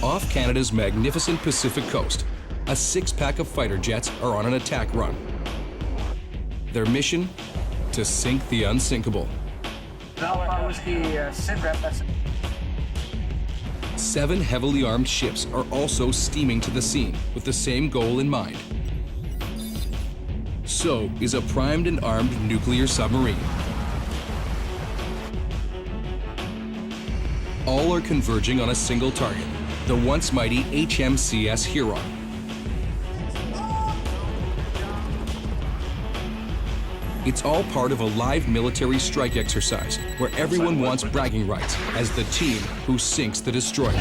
Off Canada's magnificent Pacific coast, a six-pack of fighter jets are on an attack run. Their mission? To sink the unsinkable. Alpha was the sit rep. 7 heavily armed ships are also steaming to the scene with the same goal in mind. So is a primed and armed nuclear submarine. All are converging on a single target, the once mighty HMCS Huron. It's all part of a live military strike exercise where everyone wants bragging rights as the team who sinks the destroyer.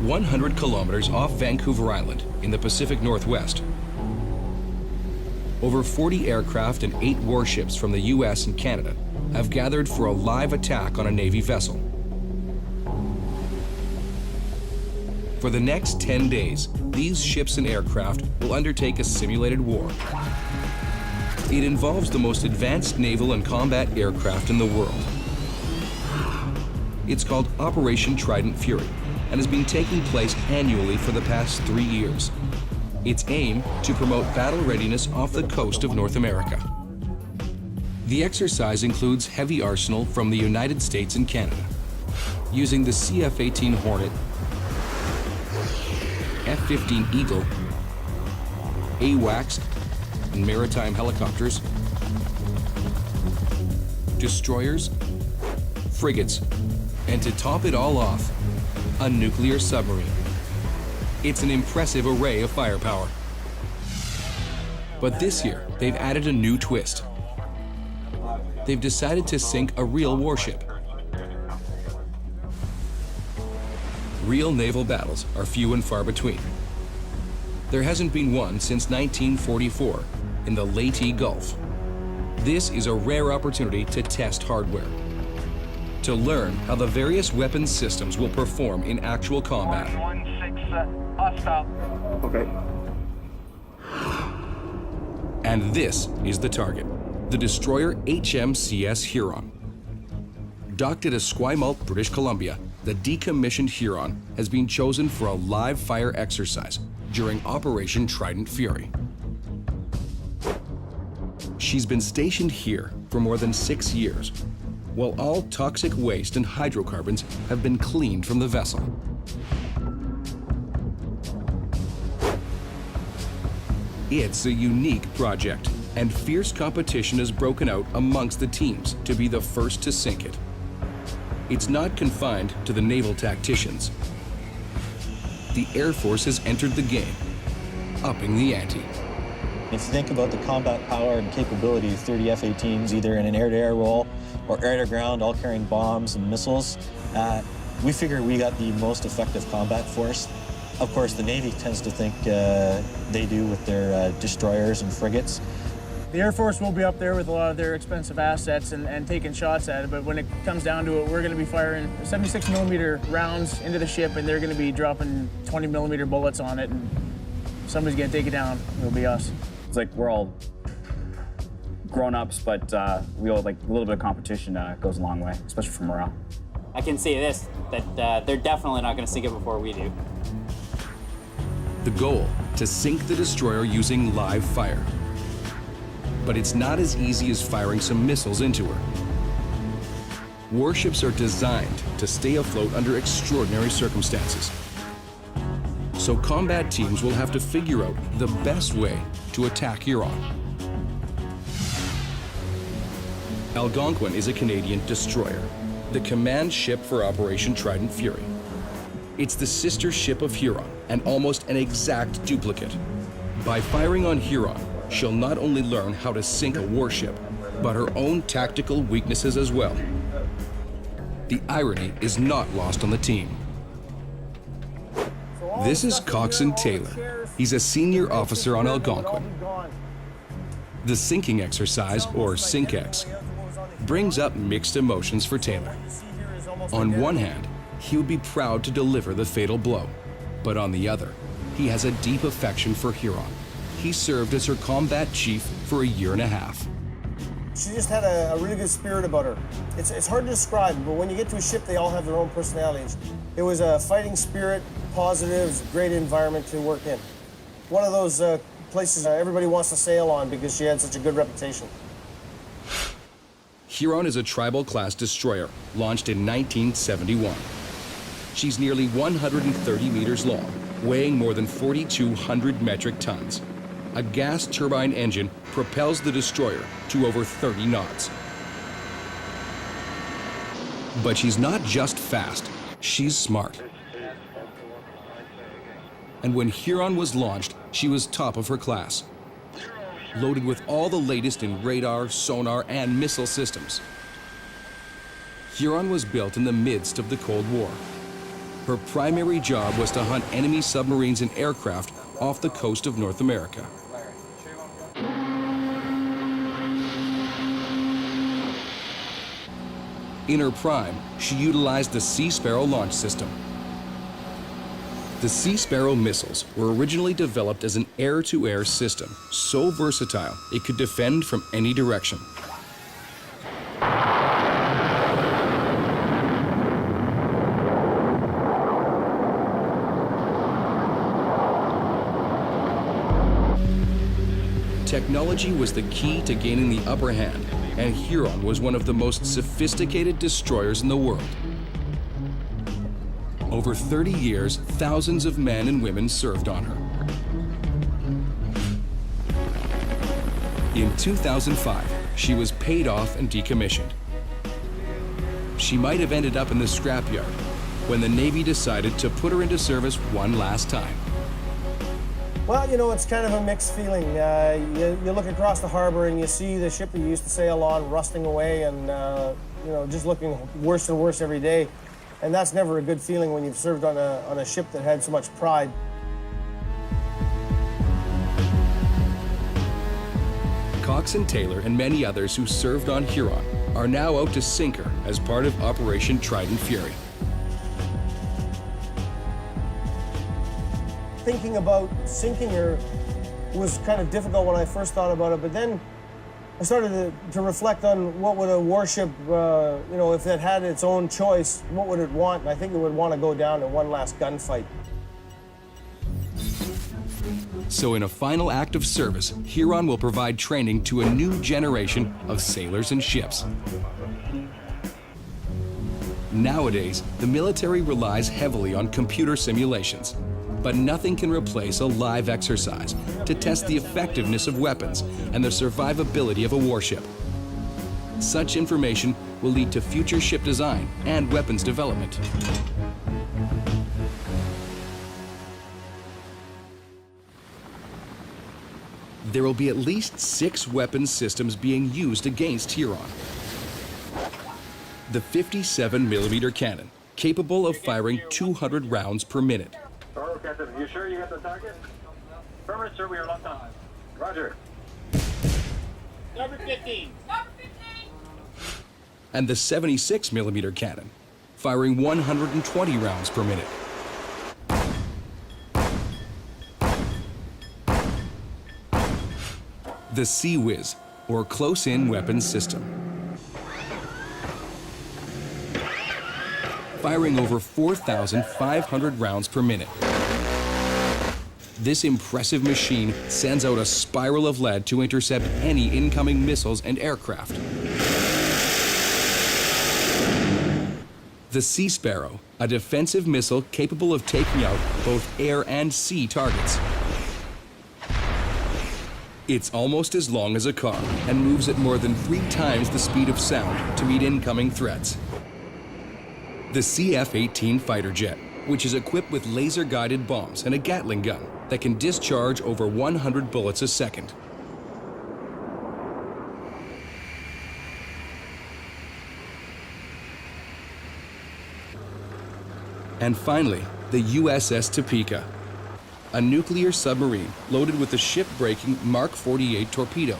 "100 kilometers off Vancouver Island in the Pacific Northwest. Over 40 aircraft and 8 warships from the US and Canada have gathered for a live attack on a Navy vessel. For the next 10 days, these ships and aircraft will undertake a simulated war. It involves the most advanced naval and combat aircraft in the world. It's called Operation Trident Fury and has been taking place annually for the past 3 years. Its aim to promote battle readiness off the coast of North America. The exercise includes heavy arsenal from the United States and Canada, using the CF-18 Hornet, F-15 Eagle, AWACS, and maritime helicopters, destroyers, frigates, and to top it all off, a nuclear submarine. It's an impressive array of firepower. But this year, they've added a new twist. They've decided to sink a real warship. Real naval battles are few and far between. There hasn't been one since 1944 in the Leyte Gulf. This is a rare opportunity to test hardware, to learn how the various weapons systems will perform in actual combat. 116 hostile. Okay. And this is the target, the destroyer HMCS Huron. Docked at Esquimalt, British Columbia, the decommissioned Huron has been chosen for a live fire exercise during Operation Trident Fury. She's been stationed here for more than 6 years, while all toxic waste and hydrocarbons have been cleaned from the vessel. It's a unique project, and fierce competition has broken out amongst the teams to be the first to sink it. It's not confined to the naval tacticians. The Air Force has entered the game, upping the ante. If you think about the combat power and capability of 30 F-18s, either in an air-to-air role or air-to-ground, all carrying bombs and missiles, we figure we got the most effective combat force. Of course, the Navy tends to think they do with their destroyers and frigates. The Air Force will be up there with a lot of their expensive assets and taking shots at it, but when it comes down to it, we're going to be firing 76 millimeter rounds into the ship, and they're going to be dropping 20 millimeter bullets on it, and somebody's going to take it down. It'll be us. It's like we're all grown-ups, but we all like a little bit of competition goes a long way, especially for morale. I can say this, that they're definitely not going to sink it before we do. The goal, to sink the destroyer using live fire. But it's not as easy as firing some missiles into her. Warships are designed to stay afloat under extraordinary circumstances. So combat teams will have to figure out the best way to attack Huron. Algonquin is a Canadian destroyer, the command ship for Operation Trident Fury. It's the sister ship of Huron and almost an exact duplicate. By firing on Huron, she'll not only learn how to sink a warship, but her own tactical weaknesses as well. The irony is not lost on the team. So This is Coxswain Taylor. He's a senior officer on Algonquin. The sinking exercise, or SINKEX, brings up mixed emotions for Taylor. On one hand, he would be proud to deliver the fatal blow, but on the other, he has a deep affection for Huron. He served as her combat chief for a year and a half. She just had a really good spirit about her. It's hard to describe, but when you get to a ship, they all have their own personalities. It was a fighting spirit, positives, great environment to work in. One of those places everybody wants to sail on because she had such a good reputation. Huron is a tribal-class destroyer, launched in 1971. She's nearly 130 meters long, weighing more than 4,200 metric tons. A gas turbine engine propels the destroyer to over 30 knots. But she's not just fast, she's smart. And when Huron was launched, she was top of her class, loaded with all the latest in radar, sonar, and missile systems. Huron was built in the midst of the Cold War. Her primary job was to hunt enemy submarines and aircraft off the coast of North America. In her prime, she utilized the Sea Sparrow launch system. The Sea Sparrow missiles were originally developed as an air-to-air system, so versatile it could defend from any direction. Technology was the key to gaining the upper hand, and Huron was one of the most sophisticated destroyers in the world. Over 30 years, thousands of men and women served on her. In 2005, she was paid off and decommissioned. She might have ended up in the scrapyard when the Navy decided to put her into service one last time. Well, you know, it's kind of a mixed feeling. You look across the harbor and you see the ship that you used to sail on rusting away and, you know, just looking worse and worse every day. And that's never a good feeling when you've served on a ship that had so much pride. Coxswain Taylor and many others who served on Huron are now out to sink her as part of Operation Trident Fury. Thinking about sinking her was kind of difficult when I first thought about it, but then I started to reflect on what would a warship, you know, if it had its own choice, what would it want? And I think it would want to go down in one last gunfight. So in a final act of service, Huron will provide training to a new generation of sailors and ships. Nowadays, the military relies heavily on computer simulations, but nothing can replace a live exercise to test the effectiveness of weapons and the survivability of a warship. Such information will lead to future ship design and weapons development. There will be at least 6 weapons systems being used against Huron. The 57mm cannon, capable of firing 200 rounds per minute. Oh, Captain, you sure you got the target? Affirmative, sir, we are locked on. Roger. Number 15. Number 15. And the 76mm cannon, firing 120 rounds per minute. The Sea Whiz, or close-in weapons system, firing over 4,500 rounds per minute. This impressive machine sends out a spiral of lead to intercept any incoming missiles and aircraft. The Sea Sparrow, a defensive missile capable of taking out both air and sea targets. It's almost as long as a car and moves at more than 3 times the speed of sound to meet incoming threats. The CF-18 fighter jet, which is equipped with laser-guided bombs and a Gatling gun that can discharge over 100 bullets a second. And finally, the USS Topeka, a nuclear submarine loaded with a ship-breaking Mark 48 torpedo.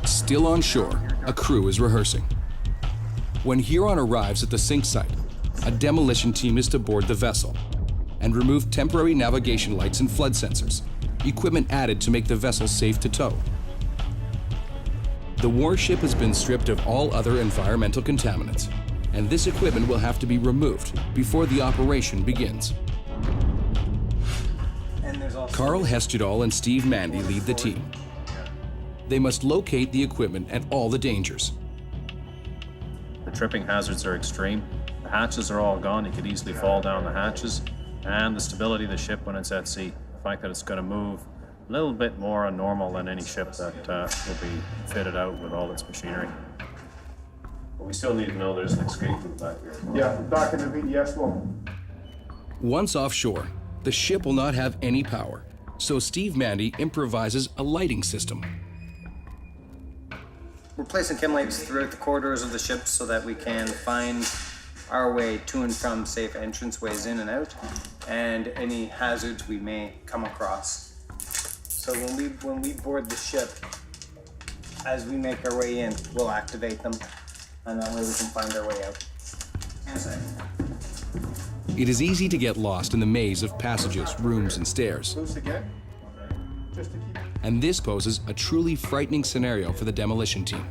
Still on shore, a crew is rehearsing. When Huron arrives at the sink site, a demolition team is to board the vessel and remove temporary navigation lights and flood sensors, equipment added to make the vessel safe to tow. The warship has been stripped of all other environmental contaminants, and this equipment will have to be removed before the operation begins. Carl Hestudal and Steve Mandy lead the team. They must locate the equipment and all the dangers. The tripping hazards are extreme. The hatches are all gone. You could easily fall down the hatches. And the stability of the ship when it's at sea. The fact that it's going to move a little bit more normal than any ship that will be fitted out with all its machinery. But we still need to know there's an escape route back here. Yeah, back in the VDS wall. Once offshore, the ship will not have any power, so Steve Mandy improvises a lighting system. We're placing chem lights throughout the corridors of the ship so that we can find our way to and from safe entranceways in and out, and any hazards we may come across. So when we board the ship, as we make our way in, we'll activate them, and that way we can find our way out. It is easy to get lost in the maze of passages, rooms, and stairs. Loose again. Just to keep. And this poses a truly frightening scenario for the demolition team.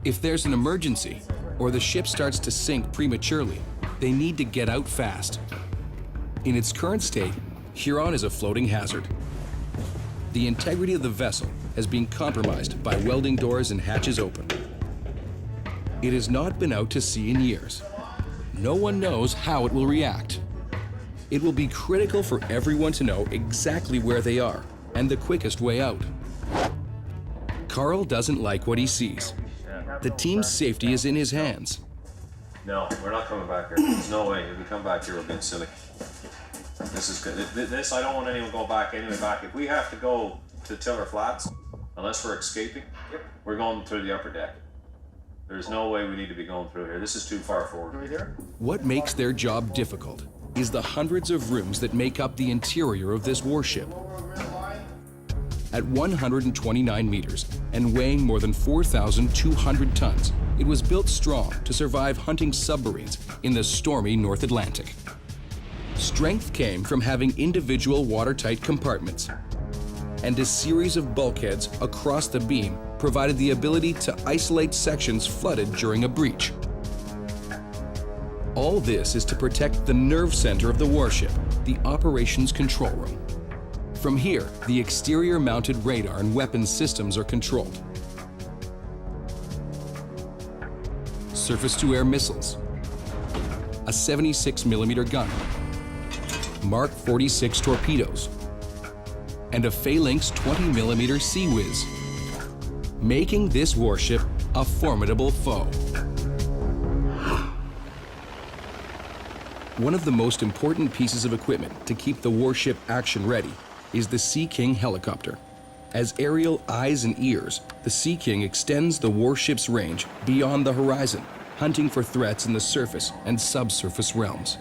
If there's an emergency, or the ship starts to sink prematurely, they need to get out fast. In its current state, Huron is a floating hazard. The integrity of the vessel has been compromised by welding doors and hatches open. It has not been out to sea in years. No one knows how it will react. It will be critical for everyone to know exactly where they are and the quickest way out. Carl doesn't like what he sees. The team's safety is in his hands. No, we're not coming back here. There's no way. If we come back here, we're being silly. This is good. This, I don't want anyone to go back anyway back. If we have to go to Tiller Flats, unless we're escaping, we're going through the upper deck. There's no way we need to be going through here. This is too far forward. What makes their job difficult is the hundreds of rooms that make up the interior of this warship. At 129 meters and weighing more than 4,200 tons, it was built strong to survive hunting submarines in the stormy North Atlantic. Strength came from having individual watertight compartments, and a series of bulkheads across the beam provided the ability to isolate sections flooded during a breach. All this is to protect the nerve center of the warship, the operations control room. From here, the exterior-mounted radar and weapons systems are controlled. Surface-to-air missiles, a 76mm gun, Mark 46 torpedoes, and a Phalanx 20mm Sea Whiz, making this warship a formidable foe. One of the most important pieces of equipment to keep the warship action-ready is the Sea King helicopter. As aerial eyes and ears, the Sea King extends the warship's range beyond the horizon, hunting for threats in the surface and subsurface realms.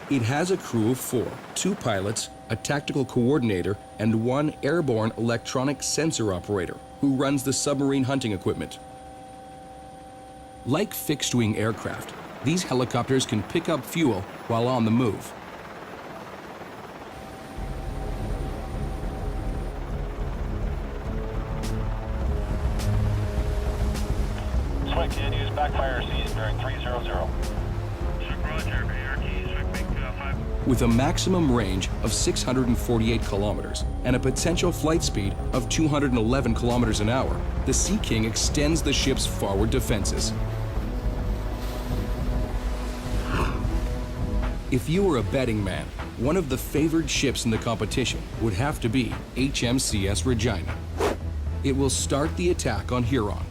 It has a crew of 4, 2 pilots, a tactical coordinator, and 1 airborne electronic sensor operator who runs the submarine hunting equipment. Like fixed-wing aircraft, these helicopters can pick up fuel while on the move. Swick, can use backfire season during 300. With a maximum range of 648 kilometers and a potential flight speed of 211 kilometers an hour, the Sea King extends the ship's forward defenses. If you were a betting man, one of the favored ships in the competition would have to be HMCS Regina. It will start the attack on Huron.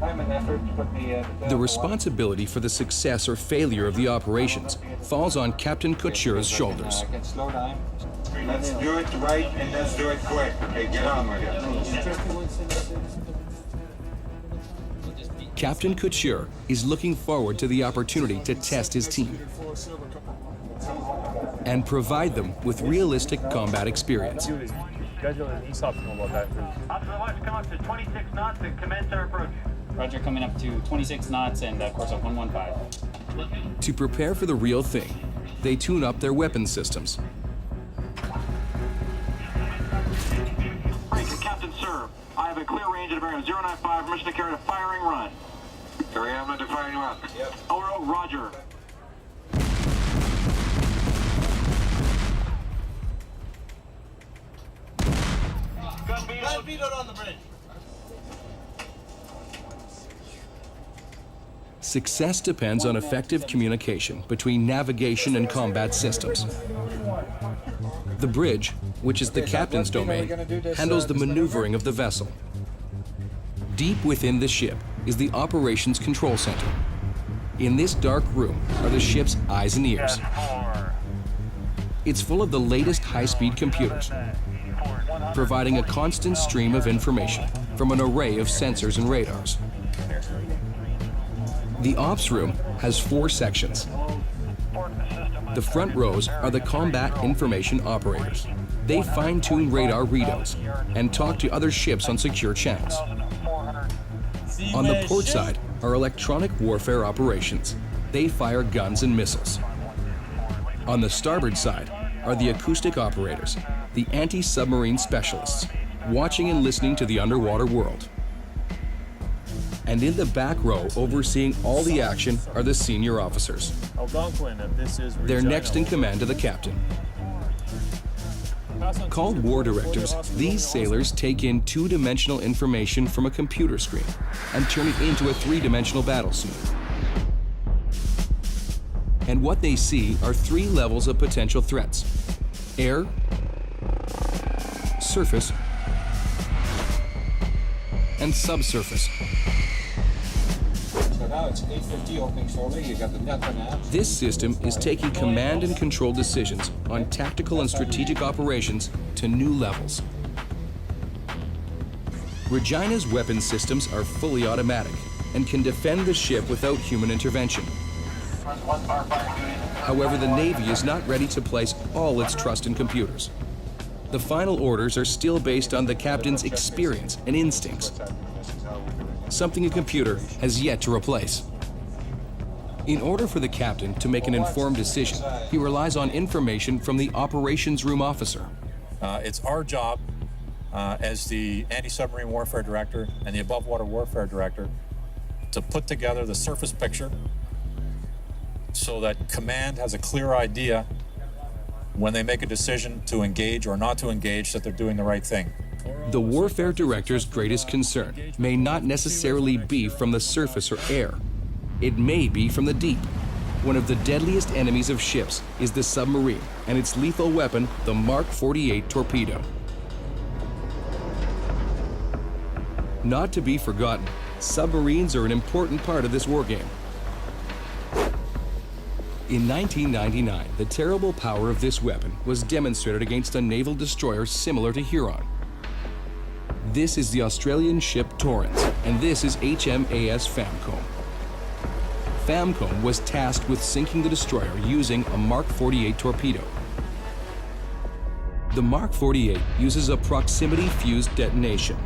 I'm The responsibility for the success or failure of the operations falls on Captain Couture's shoulders. Let's do it right and let's do it quick. Okay, get on with it. Captain Couture is looking forward to the opportunity to test his team and provide them with realistic combat experience. Up to the left, come up to 26 knots and commence our approach. Roger, coming up to 26 knots and course of 115. To prepare for the real thing, they tune up their weapon systems. Captain, sir, I have a clear range at bearing 095, permission to carry a firing run. Carry on to firing run. Yep. Oh, roger. Gun beat on the bridge. Success depends on effective communication between navigation and combat systems. The bridge, which is the captain's domain, handles the maneuvering of the vessel. Deep within the ship is the operations control center. In this dark room are the ship's eyes and ears. It's full of the latest high-speed computers, providing a constant stream of information from an array of sensors and radars. The ops room has 4 sections. The front rows are the combat information operators. They fine-tune radar readouts and talk to other ships on secure channels. On the port side are electronic warfare operations. They fire guns and missiles. On the starboard side are the acoustic operators, the anti-submarine specialists, watching and listening to the underwater world. And in the back row, overseeing all the action, are the senior officers. Algonquin, this is They're next in command to the captain. Called war directors, these sailors take in 2-dimensional information from a computer screen and turn it into a 3-dimensional battle scene. And what they see are 3 levels of potential threats: air, surface, and subsurface. So now it's 8:50 opening slowly. You got the net on that. This system is taking command and control decisions on tactical and strategic operations to new levels. Regina's weapon systems are fully automatic and can defend the ship without human intervention. However, the Navy is not ready to place all its trust in computers. The final orders are still based on the captain's experience and instincts, something a computer has yet to replace. In order for the captain to make an informed decision, he relies on information from the operations room officer. It's our job as the anti-submarine warfare director and the above water warfare director to put together the surface picture so that command has a clear idea when they make a decision to engage or not to engage, that they're doing the right thing. The warfare director's greatest concern may not necessarily be from the surface or air. It may be from the deep. One of the deadliest enemies of ships is the submarine and its lethal weapon, the Mark 48 torpedo. Not to be forgotten, submarines are an important part of this war game. In 1999, the terrible power of this weapon was demonstrated against a naval destroyer similar to Huron. This is the Australian ship Torrens, and this is HMAS Famcombe. Famcombe was tasked with sinking the destroyer using a Mark 48 torpedo. The Mark 48 uses a proximity-fused detonation.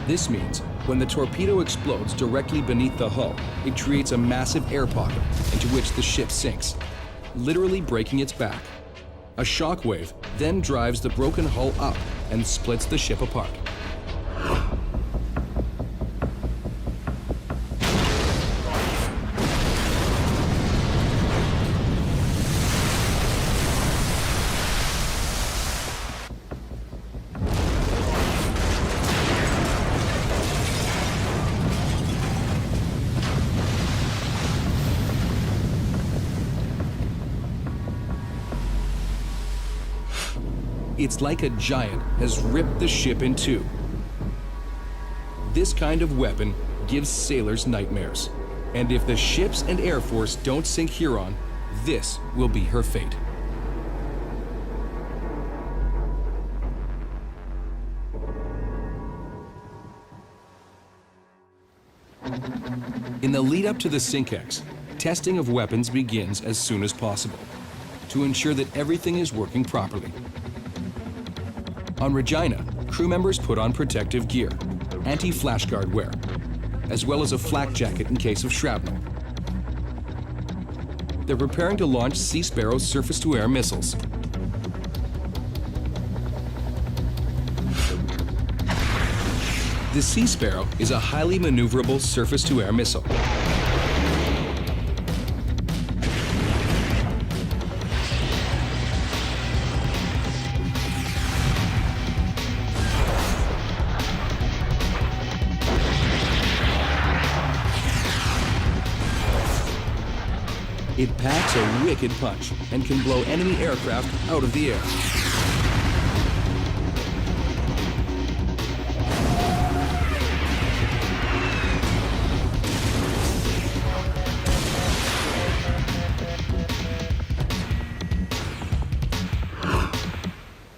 This means when the torpedo explodes directly beneath the hull, it creates a massive air pocket into which the ship sinks, literally breaking its back. A shockwave then drives the broken hull up and splits the ship apart. It's like a giant has ripped the ship in two. This kind of weapon gives sailors nightmares. And if the ships and Air Force don't sink Huron, this will be her fate. In the lead up to the SINKEX, testing of weapons begins as soon as possible to ensure that everything is working properly. On Regina, crew members put on protective gear, anti-flashguard wear, as well as a flak jacket in case of shrapnel. They're preparing to launch Sea Sparrow's surface-to-air missiles. The Sea Sparrow is a highly maneuverable surface-to-air missile. It packs a wicked punch and can blow enemy aircraft out of the air.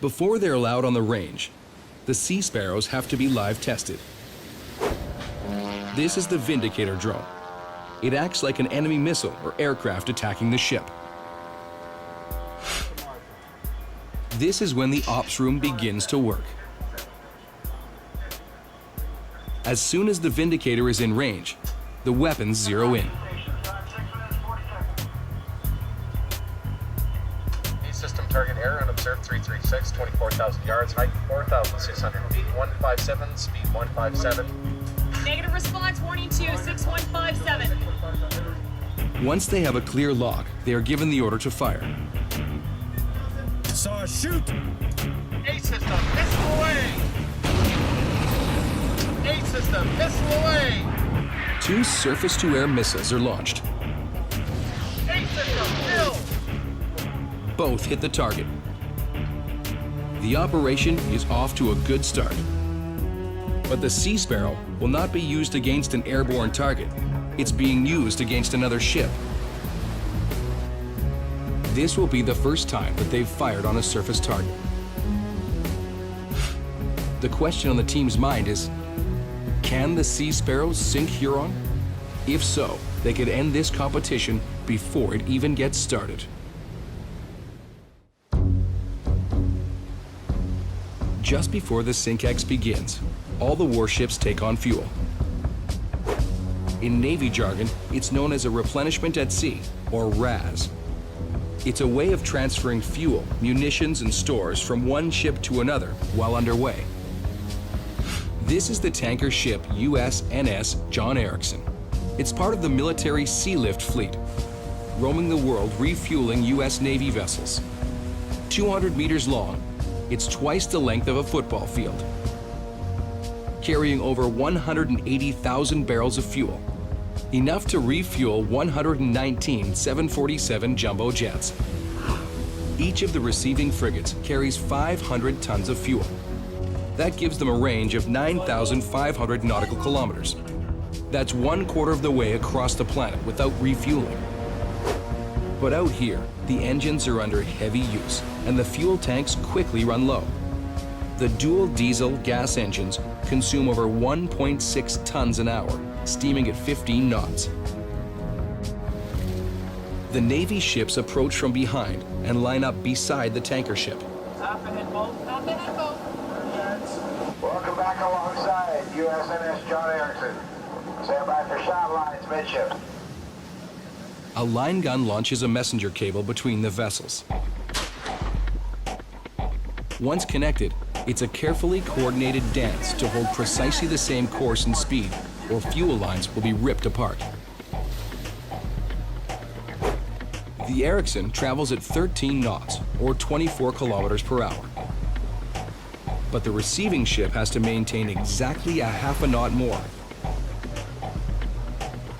Before they're allowed on the range, the Sea Sparrows have to be live tested. This is the Vindicator drone. It acts like an enemy missile or aircraft attacking the ship. This is when the ops room begins to work. As soon as the Vindicator is in range, the weapons zero in. System target error unobserved 336, 24,000 yards, height 4,600 feet, 157, speed 157. Negative response, warning 2, 6157. Once they have a clear log, they are given the order to fire. Saw a shoot! A system, missile away! A system, missile away! 2 surface-to-air missiles are launched. A system, kill! Both hit the target. The operation is off to a good start. But the Sea Sparrow will not be used against an airborne target. It's being used against another ship. This will be the first time that they've fired on a surface target. The question on the team's mind is, can the Sea Sparrows sink Huron? If so, they could end this competition before it even gets started. Just before the SINKEX begins, all the warships take on fuel. In Navy jargon, it's known as a replenishment at sea, or RAS. It's a way of transferring fuel, munitions, and stores from one ship to another while underway. This is the tanker ship USNS John Erickson. It's part of the military Sea Lift fleet, roaming the world refueling U.S. Navy vessels. 200 meters long, it's twice the length of a football field, carrying over 180,000 barrels of fuel, enough to refuel 119 747 jumbo jets. Each of the receiving frigates carries 500 tons of fuel. That gives them a range of 9,500 nautical kilometers. That's 1/4 of the way across the planet without refueling. But out here, the engines are under heavy use, and the fuel tanks quickly run low. The dual diesel gas engines consume over 1.6 tons an hour, steaming at 15 knots. The Navy ships approach from behind and line up beside the tanker ship. Welcome back alongside USNS John Erickson. Stand by for shot lines midship. A line gun launches a messenger cable between the vessels. Once connected, it's a carefully coordinated dance to hold precisely the same course and speed, or fuel lines will be ripped apart. The Erickson travels at 13 knots, or 24 kilometers per hour. But the receiving ship has to maintain exactly a half a knot more.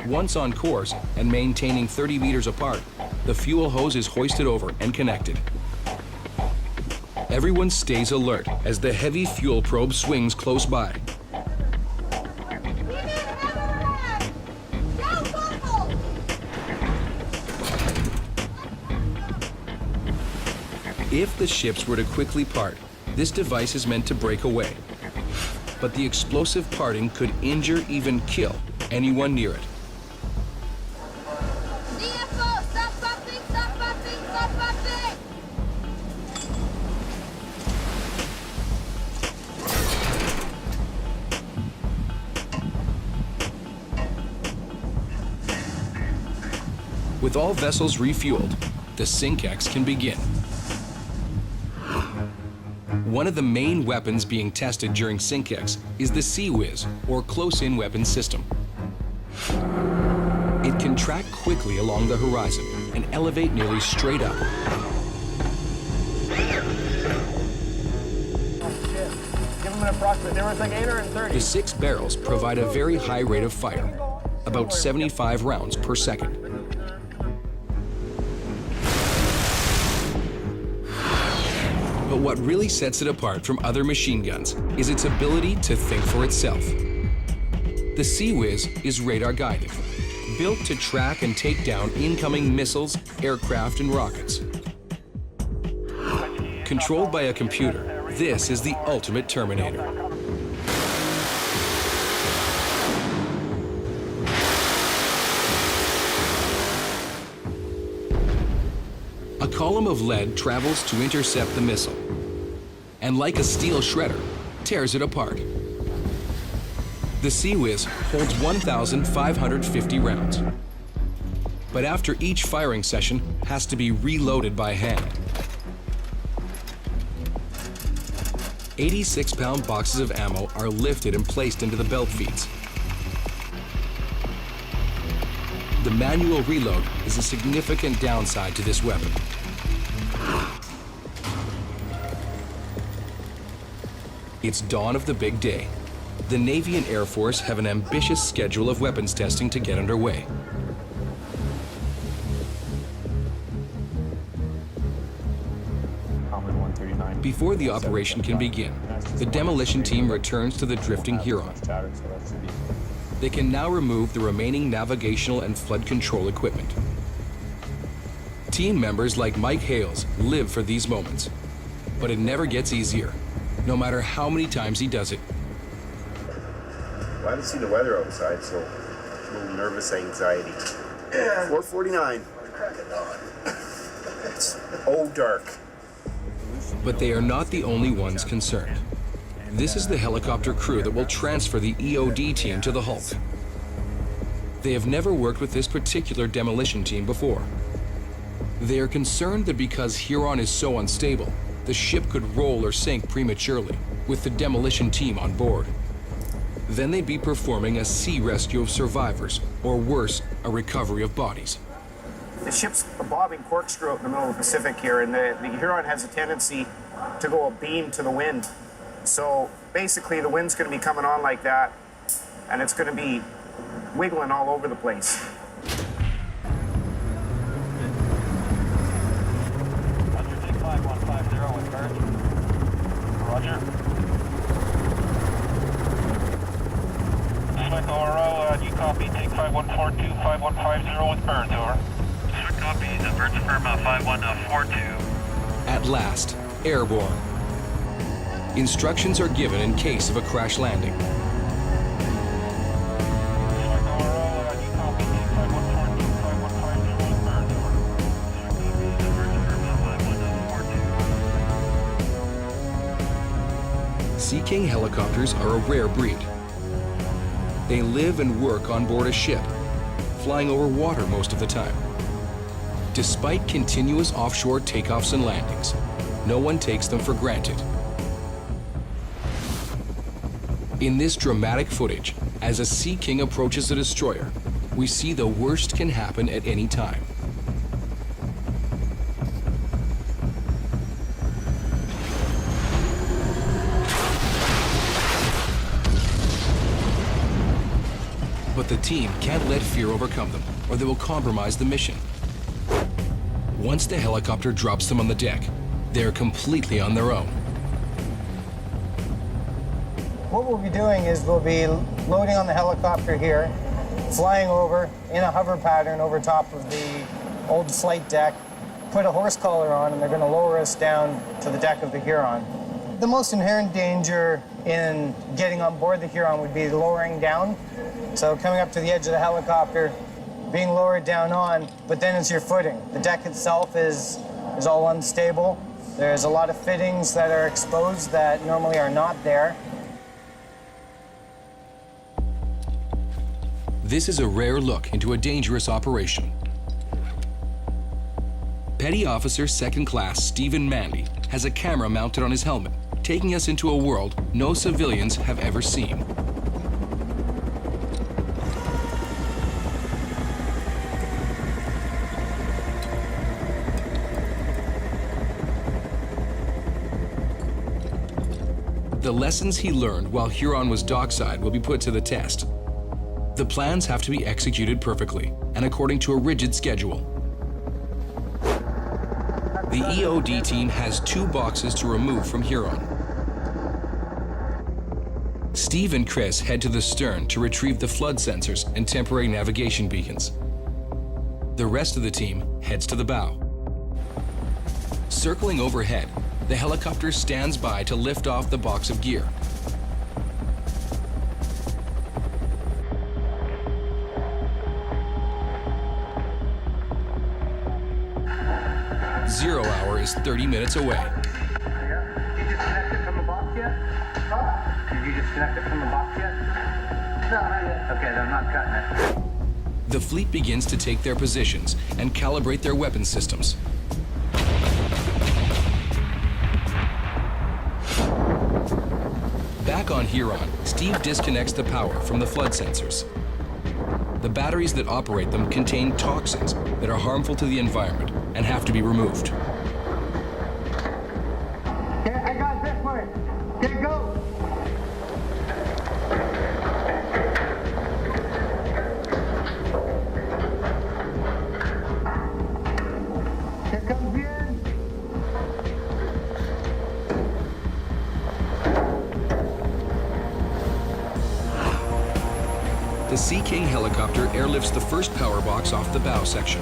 Once on course and maintaining 30 meters apart, the fuel hose is hoisted over and connected. Everyone stays alert as the heavy fuel probe swings close by. If the ships were to quickly part, this device is meant to break away. But the explosive parting could injure, even kill, anyone near it. DFO, stop bumping, stop bumping, stop bumping! With all vessels refueled, the SYNC-X can begin. One of the main weapons being tested during SYNC-X is the CWIS, or Close-In Weapon System. It can track quickly along the horizon and elevate nearly straight up. Give them an approximate. They were like 830. The 6 barrels provide a very high rate of fire, about 75 rounds per second. But what really sets it apart from other machine guns is its ability to think for itself. The CWIS is radar guided, built to track and take down incoming missiles, aircraft, and rockets. Controlled by a computer, this is the ultimate Terminator. A column of lead travels to intercept the missile, and like a steel shredder, tears it apart. The CWIS holds 1,550 rounds, but after each firing session has to be reloaded by hand. 86-pound boxes of ammo are lifted and placed into the belt feeds. The manual reload is a significant downside to this weapon. It's dawn of the big day. The Navy and Air Force have an ambitious schedule of weapons testing to get underway. Before the operation can begin, the demolition team returns to the drifting Huron. They can now remove the remaining navigational and flood control equipment. Team members like Mike Hales live for these moments, but it never gets easier, no matter how many times he does it. Well, I haven't seen the weather outside, so a little nervous anxiety. 4:49. It's dark. But they are not the only ones concerned. This is the helicopter crew that will transfer the EOD team to the Hulk. They have never worked with this particular demolition team before. They are concerned that because Huron is so unstable, the ship could roll or sink prematurely with the demolition team on board. Then they'd be performing a sea rescue of survivors, or worse, a recovery of bodies. The ship's a bobbing corkscrew out in the middle of the Pacific here, and the Huron has a tendency to go abeam to the wind. So basically the wind's going to be coming on like that, and it's going to be wiggling all over the place. Take 5150 with bird. Roger. Echo RO, do you copy? Take 5142, 5150 with bird, over. Copy, the bird's firm 5142. At last, airborne. Instructions are given in case of a crash landing. Sea King helicopters are a rare breed. They live and work on board a ship, flying over water most of the time. Despite continuous offshore takeoffs and landings, no one takes them for granted. In this dramatic footage, as a Sea King approaches a destroyer, we see the worst can happen at any time. But the team can't let fear overcome them, or they will compromise the mission. Once the helicopter drops them on the deck, they're completely on their own. What we'll be doing is we'll be loading on the helicopter here, flying over in a hover pattern over top of the old flight deck, put a horse collar on and they're going to lower us down to the deck of the Huron. The most inherent danger in getting on board the Huron would be lowering down. So coming up to the edge of the helicopter, being lowered down on, but then it's your footing. The deck itself is all unstable. There's a lot of fittings that are exposed that normally are not there. This is a rare look into a dangerous operation. Petty Officer Second Class Stephen Manley has a camera mounted on his helmet, taking us into a world no civilians have ever seen. The lessons he learned while Huron was dockside will be put to the test. The plans have to be executed perfectly and according to a rigid schedule. The EOD team has 2 boxes to remove from Huron. Steve and Chris head to the stern to retrieve the flood sensors and temporary navigation beacons. The rest of the team heads to the bow. Circling overhead, the helicopter stands by to lift off the box of gear. Zero hour is 30 minutes away. Did you disconnect it from the box yet? Huh? Did you disconnect it from the box yet? No, not yet. Okay, then I'm not cutting it. The fleet begins to take their positions and calibrate their weapon systems. Back on Huron, Steve disconnects the power from the flood sensors. The batteries that operate them contain toxins that are harmful to the environment and have to be removed. Okay, I got this one. Okay, go. Here comes the end. The Sea King helicopter airlifts the first power box off the bow section.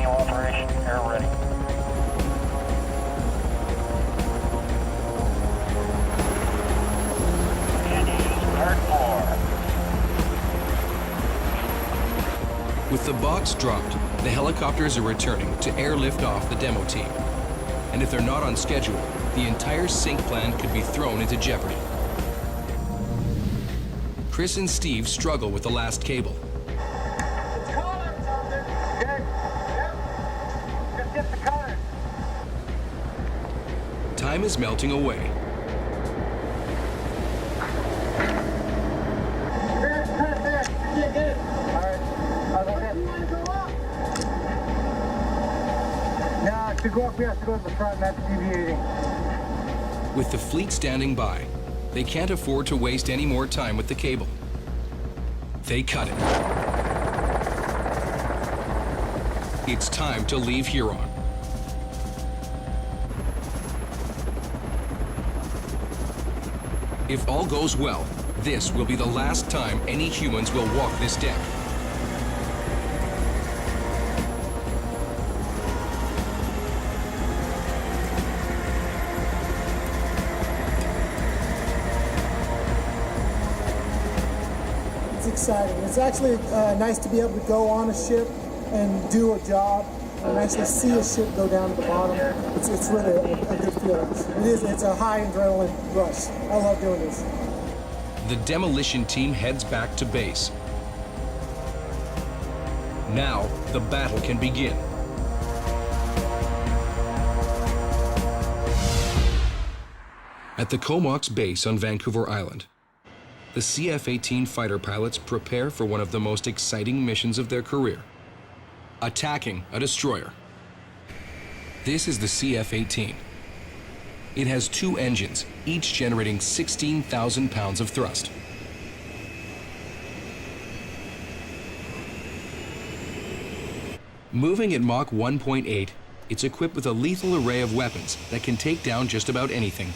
Operation, air ready. Hard 4. With the box dropped, the helicopters are returning to airlift off the demo team. And if they're not on schedule, the entire sync plan could be thrown into jeopardy. Chris and Steve struggle with the last cable. Time is melting away. Now, to go up, we have to go to the front, and that's deviating. With the fleet standing by, they can't afford to waste any more time with the cable. They cut it. It's time to leave Huron. If all goes well, this will be the last time any humans will walk this deck. It's exciting. It's actually nice to be able to go on a ship and do a job and actually see a ship go down to the bottom. It's really a good feeling. It's a high adrenaline rush. I love doing this. The demolition team heads back to base. Now, the battle can begin. At the Comox base on Vancouver Island, the CF-18 fighter pilots prepare for one of the most exciting missions of their career: attacking a destroyer. This is the CF-18. It has 2 engines, each generating 16,000 pounds of thrust. Moving at Mach 1.8, it's equipped with a lethal array of weapons that can take down just about anything.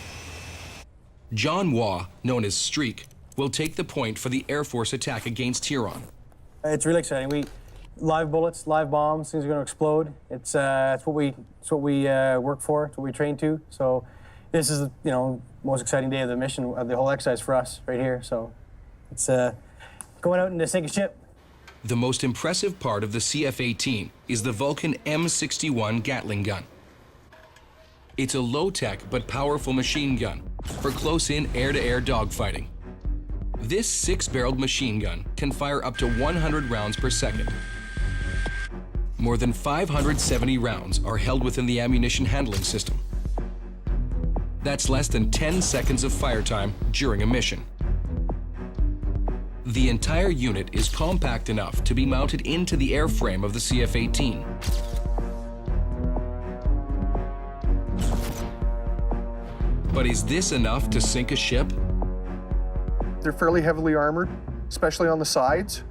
John Waugh, known as Streak, will take the point for the Air Force attack against Huron. It's really exciting. Live bullets, live bombs, things are going to explode. It's what we work for. It's what we train to. So this is most exciting day of the mission, of the whole exercise for us right here. So it's going out and to sink a ship. The most impressive part of the CF-18 is the Vulcan M61 Gatling gun. It's a low-tech but powerful machine gun for close-in air-to-air dogfighting. This 6-barreled machine gun can fire up to 100 rounds per second. More than 570 rounds are held within the ammunition handling system. That's less than 10 seconds of fire time during a mission. The entire unit is compact enough to be mounted into the airframe of the CF-18. But is this enough to sink a ship? They're fairly heavily armored, especially on the sides.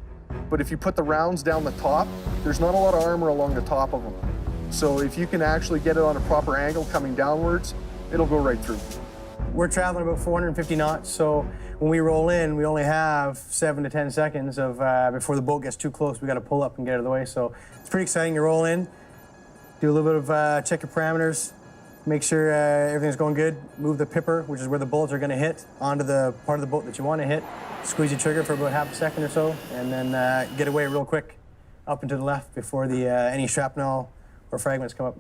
But if you put the rounds down the top, there's not a lot of armor along the top of them. So if you can actually get it on a proper angle coming downwards, it'll go right through. We're traveling about 450 knots, so when we roll in, we only have 7 to 10 seconds of before the boat gets too close. We got to pull up and get out of the way. So it's pretty exciting. You roll in, do a little bit of check your parameters, make sure everything's going good. Move the pipper, which is where the bullets are going to hit, onto the part of the boat that you want to hit. Squeeze the trigger for about half a second or so, and then get away real quick, up and to the left before any shrapnel or fragments come up.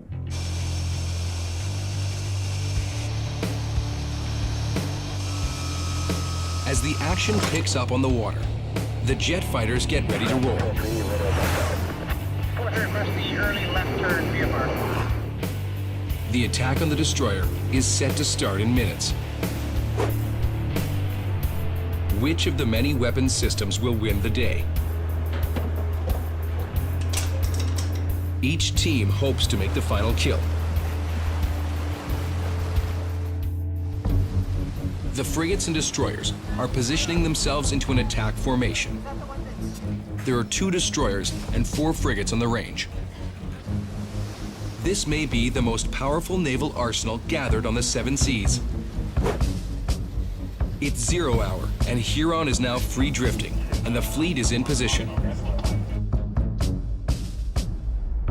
As the action picks up on the water, the jet fighters get ready to roll. The attack on the destroyer is set to start in minutes. Which of the many weapons systems will win the day? Each team hopes to make the final kill. The frigates and destroyers are positioning themselves into an attack formation. There are 2 destroyers and 4 frigates on the range. This may be the most powerful naval arsenal gathered on the 7 seas. It's 0 hour, and Huron is now free drifting, and the fleet is in position.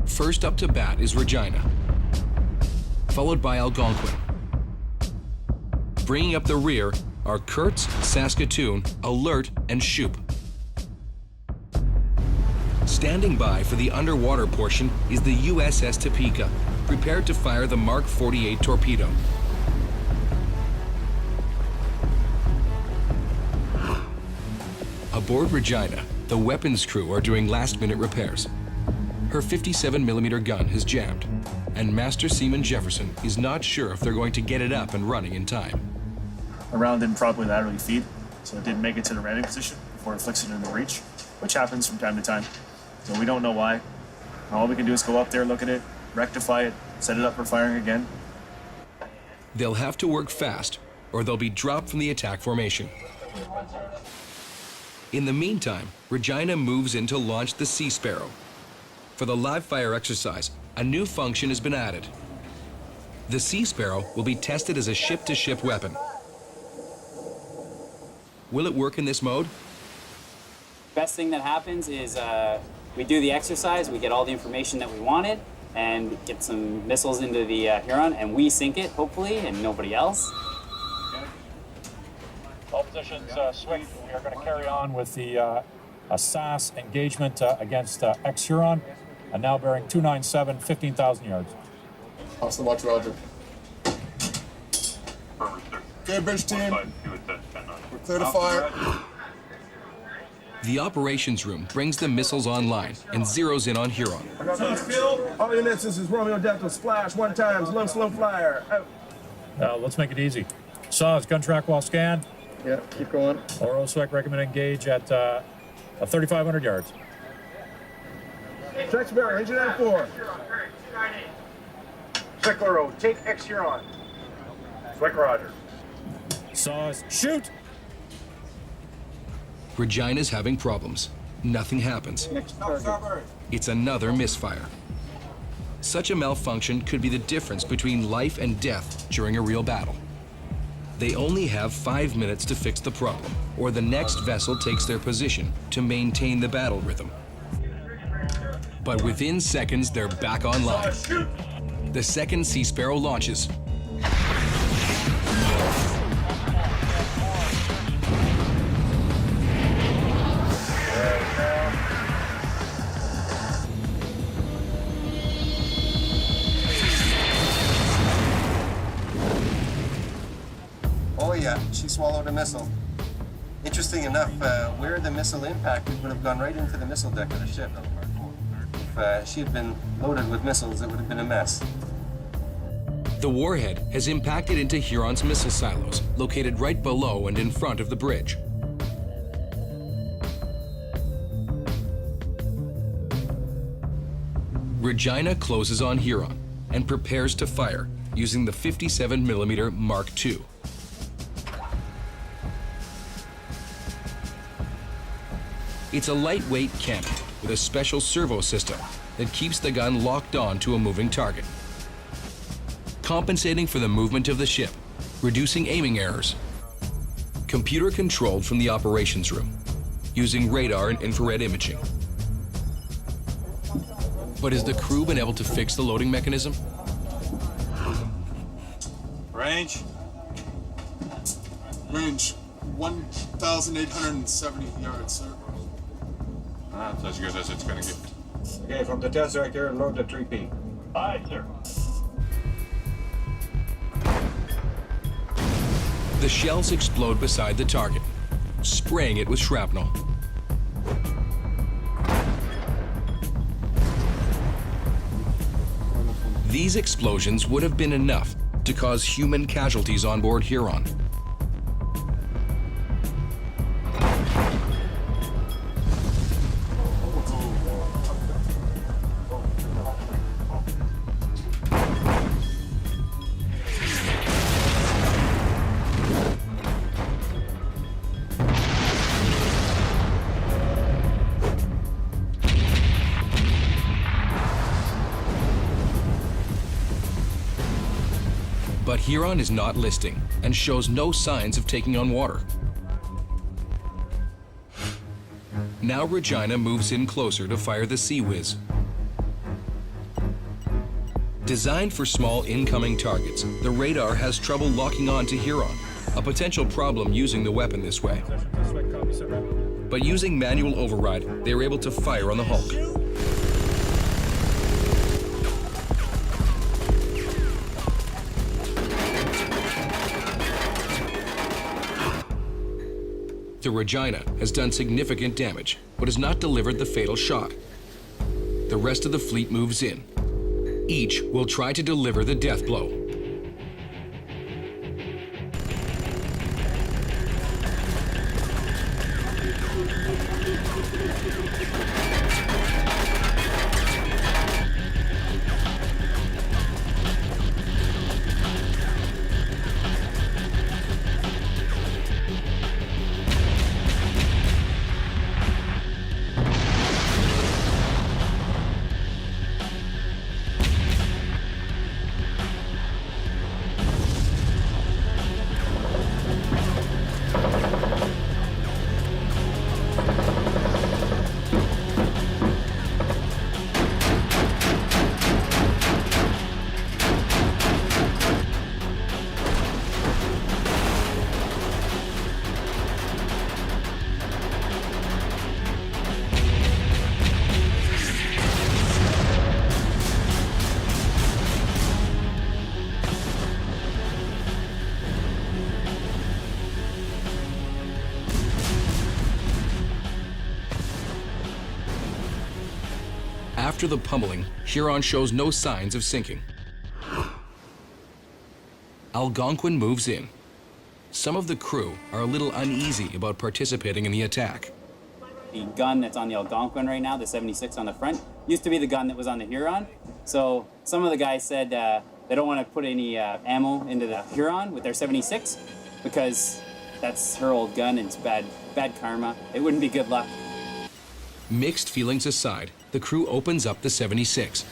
First up to bat is Regina, followed by Algonquin. Bringing up the rear are Kurtz, Saskatoon, Alert, and Shoup. Standing by for the underwater portion is the USS Topeka, prepared to fire the Mark 48 torpedo. Aboard Regina, the weapons crew are doing last-minute repairs. Her 57mm gun has jammed, and Master Seaman Jefferson is not sure if they're going to get it up and running in time. The round didn't properly laterally feed, so it didn't make it to the landing position before it flicks it in the breach, which happens from time to time. So we don't know why. All we can do is go up there, look at it, rectify it, set it up for firing again. They'll have to work fast, or they'll be dropped from the attack formation. In the meantime, Regina moves in to launch the Sea Sparrow. For the live fire exercise, a new function has been added. The Sea Sparrow will be tested as a ship-to-ship weapon. Will it work in this mode? Best thing that happens is we do the exercise, we get all the information that we wanted, and get some missiles into the Huron, and we sink it, hopefully, and nobody else. All positions switched. We are going to carry on with the SAS engagement against ex-Huron, and now bearing 297, 15,000 yards. How's the watch, Roger? Okay, bridge team. We're clear to fire. The operations room brings the missiles online and zeroes in on Huron. All units, this is Romeo Delta, splash 1 time, slow flyer, out. Let's make it easy. SAS, gun track while scanned. Yeah, keep going. OSWEC recommend engage at 3,500 yards. Check barrel, engine at 4. Sickler, take ex-Huron. Swick Roger. SAS, shoot! Regina's having problems. Nothing happens. It's another misfire. Such a malfunction could be the difference between life and death during a real battle. They only have 5 minutes to fix the problem, or the next vessel takes their position to maintain the battle rhythm. But within seconds, they're back online. The second Sea Sparrow launches. Oh yeah, she swallowed a missile. Interesting enough, where the missile impacted would have gone right into the missile deck of the ship. If she had been loaded with missiles, it would have been a mess. The warhead has impacted into Huron's missile silos, located right below and in front of the bridge. Regina closes on Huron and prepares to fire using the 57mm Mark II. It's a lightweight cannon with a special servo system that keeps the gun locked on to a moving target, compensating for the movement of the ship, reducing aiming errors. Computer controlled from the operations room, using radar and infrared imaging. But has the crew been able to fix the loading mechanism? Range? Range 1,870 yards, sir. That's as good as it's gonna get. Okay, from the test sector, load the 3P. Aye, sir. The shells explode beside the target, spraying it with shrapnel. These explosions would have been enough to cause human casualties on board Huron. But Huron is not listing and shows no signs of taking on water. Now Regina moves in closer to fire the Sea Whiz. Designed for small incoming targets, the radar has trouble locking on to Huron, a potential problem using the weapon this way. But using manual override, they are able to fire on the Hulk. The Regina has done significant damage, but has not delivered the fatal shot. The rest of the fleet moves in. Each will try to deliver the death blow. After the pummeling, Huron shows no signs of sinking. Algonquin moves in. Some of the crew are a little uneasy about participating in the attack. The gun that's on the Algonquin right now, the 76 on the front, used to be the gun that was on the Huron. So some of the guys said they don't want to put any ammo into the Huron with their 76 because that's her old gun and it's bad karma. It wouldn't be good luck. Mixed feelings aside, the crew opens up the 76.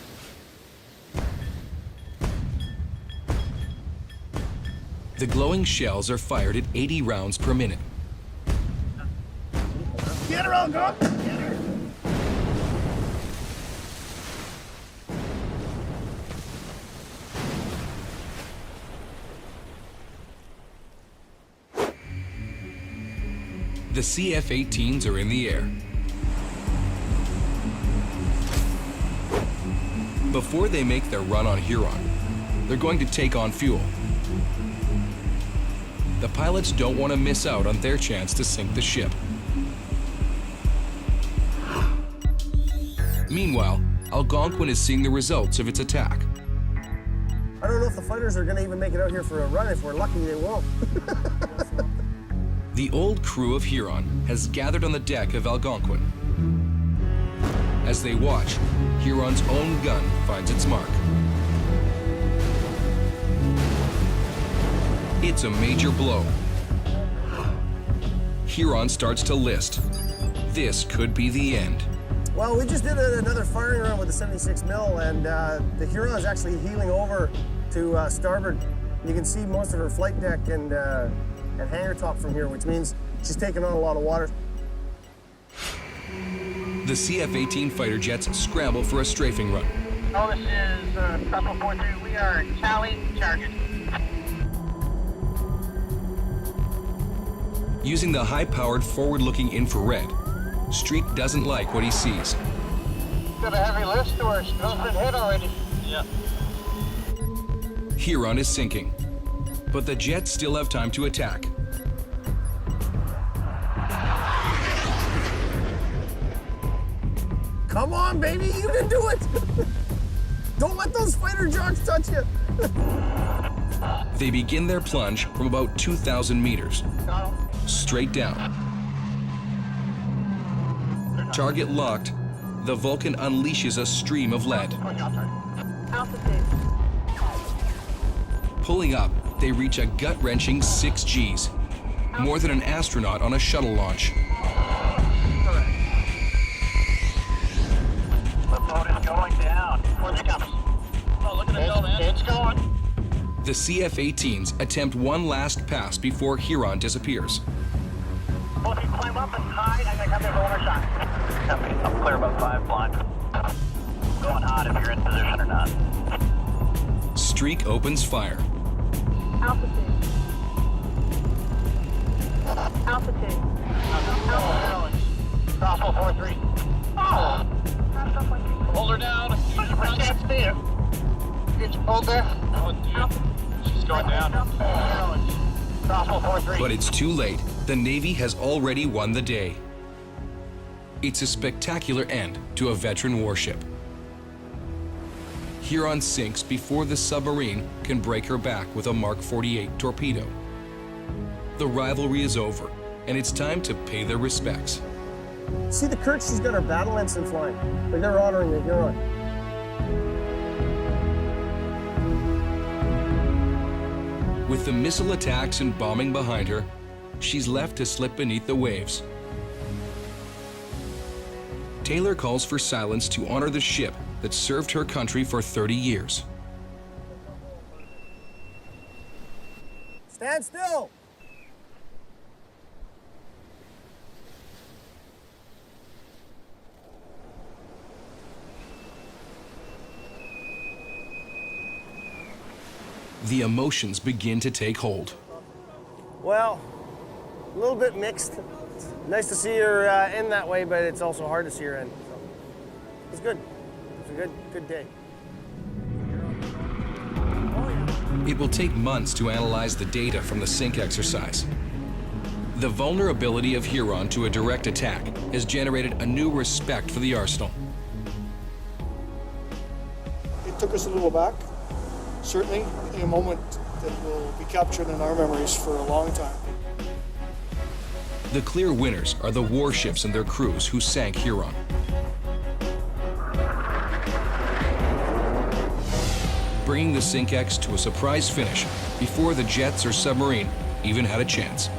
The glowing shells are fired at 80 rounds per minute. Get her, Algonquin! Get her! The CF-18s are in the air. Before they make their run on Huron, they're going to take on fuel. The pilots don't want to miss out on their chance to sink the ship. Meanwhile, Algonquin is seeing the results of its attack. I don't know if the fighters are going to even make it out here for a run. If we're lucky, they won't. The old crew of Huron has gathered on the deck of Algonquin. As they watch, Huron's own gun finds its mark. It's a major blow. Huron starts to list. This could be the end. Well, we just did another firing run with the 76 mil, and the Huron is actually heeling over to starboard. You can see most of her flight deck and hangar top from here, which means she's taking on a lot of water. The CF-18 fighter jets scramble for a strafing run. Oh, this is Bravo 43. We are Charlie Charger. Using the high-powered forward-looking infrared, Streak doesn't like what he sees. Got a heavy lift or it's been hit already. Yeah. Huron is sinking, but the jets still have time to attack. Come on, baby, you can do it! Don't let those fighter jocks touch you! They begin their plunge from about 2,000 meters, straight down. Target locked, the Vulcan unleashes a stream of lead. Pulling up, they reach a gut-wrenching 6 Gs, more than an astronaut on a shuttle launch. The boat is going down. Where's it coming? Oh, look at the man. It's going. The CF-18s attempt one last pass before Huron disappears. Well, if you climb up and hide, I think I'm there for one shot. I'm clear about 5 blocks. Going hot if you're in position or not. Streak opens fire. Altitude. Altitude. Crossbow 4-3. Oh! Hold her down. 100% speed. It's pulled there. She's going down. Crossbow 4-3. But it's too late. The Navy has already won the day. It's a spectacular end to a veteran warship. Huron sinks before the submarine can break her back with a Mark 48 torpedo. The rivalry is over, and it's time to pay their respects. See the Kirk, she's got her battle ensign flying. Like they're honoring the Huron. With the missile attacks and bombing behind her, she's left to slip beneath the waves. Taylor calls for silence to honor the ship that served her country for 30 years. Stand still! The emotions begin to take hold. Well, a little bit mixed. It's nice to see her end that way, but it's also hard to see her end. So it's good. It's a good day. It will take months to analyze the data from the sink exercise. The vulnerability of Huron to a direct attack has generated a new respect for the arsenal. It took us a little back, certainly, a moment that will be captured in our memories for a long time. The clear winners are the warships and their crews who sank Huron. Bringing the Sink X to a surprise finish before the jets or submarine even had a chance.